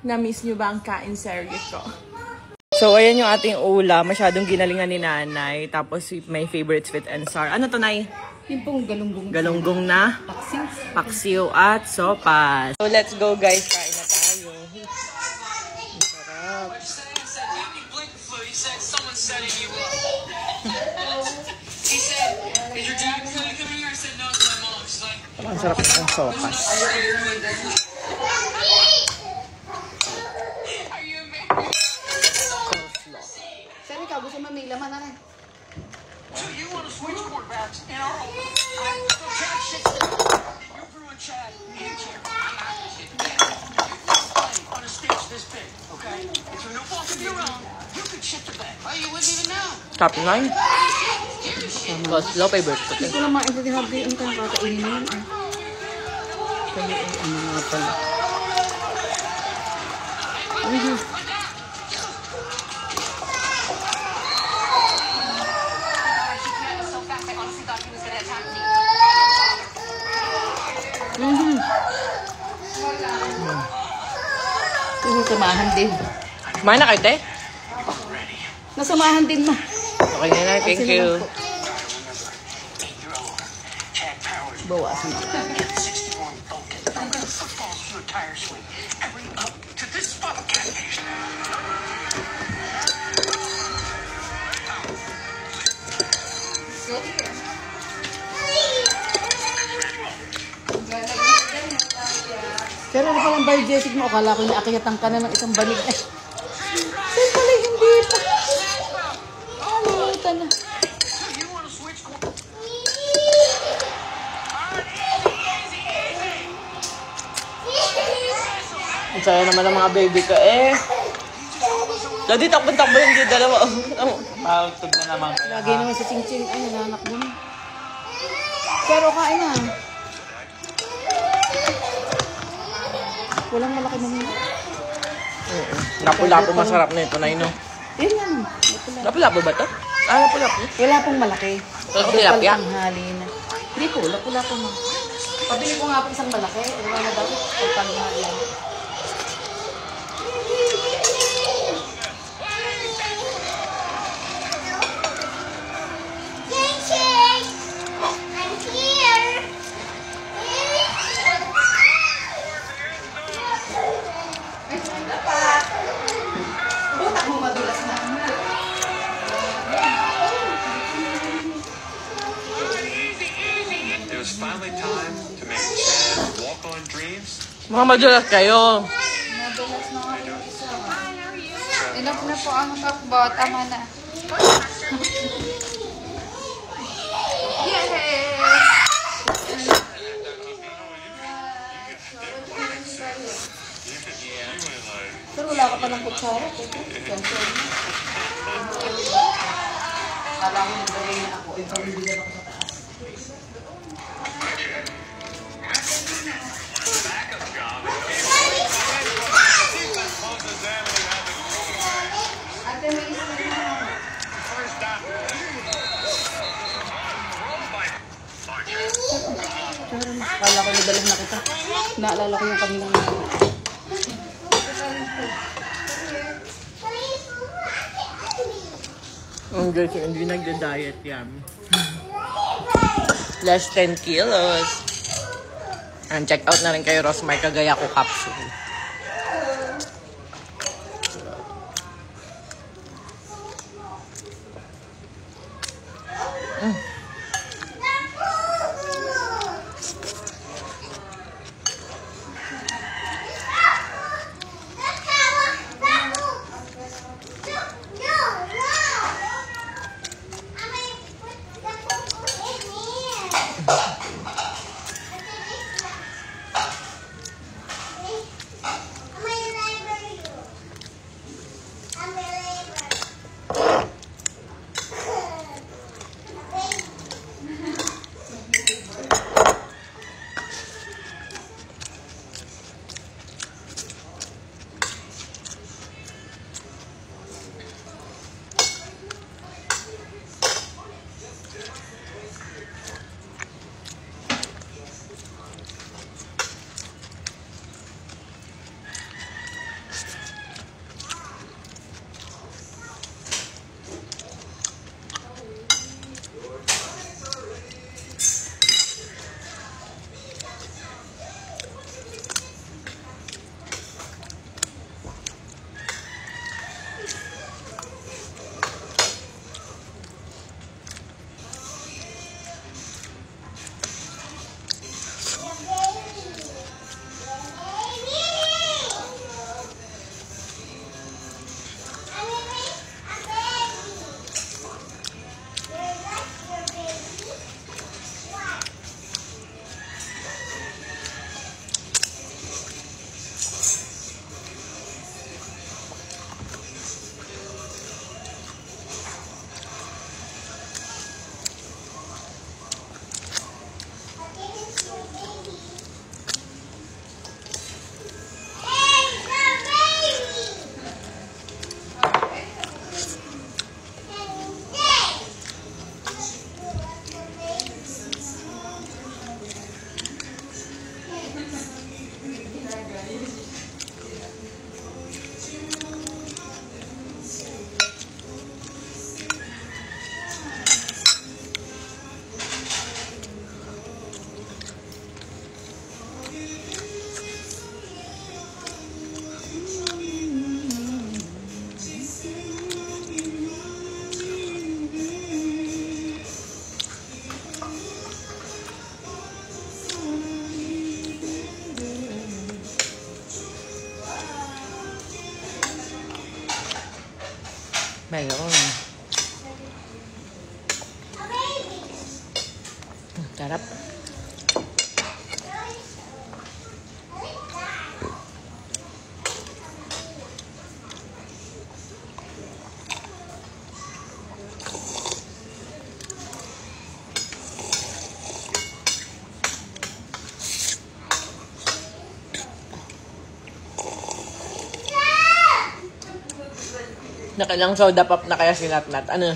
Na-miss nyo ba ang kain serye ko? So, ayan yung ating ulam. Masyadong ginalingan ni nanay. Tapos, may favorite sweet and sour. Ano to, Nay? Yung pong galunggong. Galunggong na paksiw at sopas. So, let's go, guys. Kain na tayo. Ang sarap ng sopas. Saan ikaw? Gusto mo may laman na rin? So you want to switch quarterbacks in our home? I'm so Chad shit. You're brewing Chad and Chad. I'm not gonna shit the bed. You're playing on a stage this big, okay? It's your no fault if you're wrong. You could shit the bed. Oh, you wouldn't even know. Top 9. But low favorite ko. Hindi ko lang maintindihan yung kakainin na yun. Kaya ano nga pala. Nasamahan din. Kumain na kayo, te? Nasamahan din ma. Okay na, thank you. Bawasan na. Pero ano palang biogetic mo? Akala ko inaakiyatan ka na ng isang banig. Saan pala hindi pa? Alimutan na. Ang saya naman ng mga baby ko eh. Lagi takbo-takbo yung dalawa. Mautog na naman. Lagi naman sa ching-ching. Ay, nananak doon. Pero kain na. Walang malaki mamaya. Lapu-lapu masarap na ito, Nay, no? Yun yan. Lapu-lapu ba ito? Ah, lapu-lapu. Wala pong malaki. Tilapia? Tanghali na. Hindi po, lapu-lapu mo. Pabili ko nga po isang malaki. Wala na daw. Tanghali na. Mga madulas kayo. Madulas na nga yung isa. Enough na po ang takbo. Tama na. Yes! Pero wala ka pa ng kutsara. Kala ko nagdalay na ako. Ikaw hindi na ako sa taas. Kala ko nadalang na kita. Naalala ko yung kanilang Guys, hindi nagda-diet yan. Less 10 kilos. And check out na rin kayo, Rosmar Kagaya ko capsule. Melon. Sarap. Nakailang soda pop na kaya si Natnat. Ano?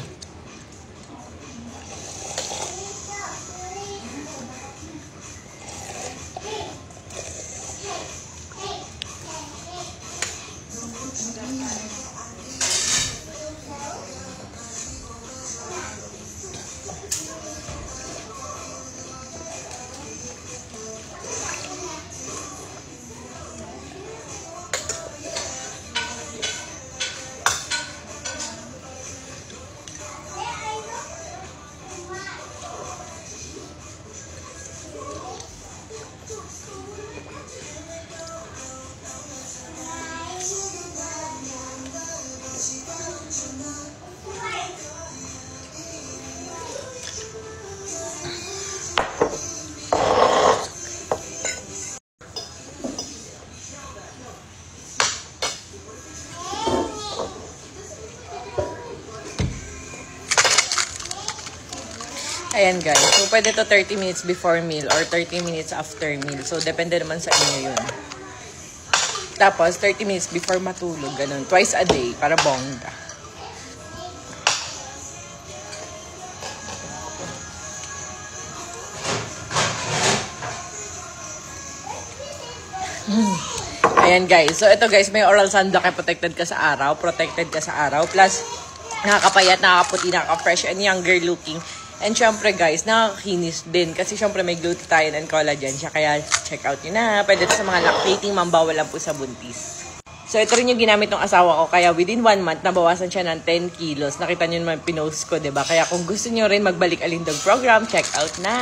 Ayan guys. So, pwede to 30 minutes before meal or 30 minutes after meal. So, depende naman sa inyo yun. Tapos, 30 minutes before matulog. Ganun. Twice a day. Para bongga. Ayan guys. So, ito guys. May oral sunblock. Protected ka sa araw. Protected ka sa araw. Plus, nakakapayat, nakakaputi, nakaka-fresh, and younger looking. And syempre guys, nakakakinis din. Kasi syempre may glutathione and collagen siya. Kaya check out nyo na. Pwede ito sa mga lactating, mambawal lang po sa buntis. So ito rin yung ginamit ng asawa ko. Kaya within 1 month, nabawasan siya ng 10 kilos. Nakita nyo naman pinost ko, diba? Kaya kung gusto nyo rin magbalik Alindog program, check out na.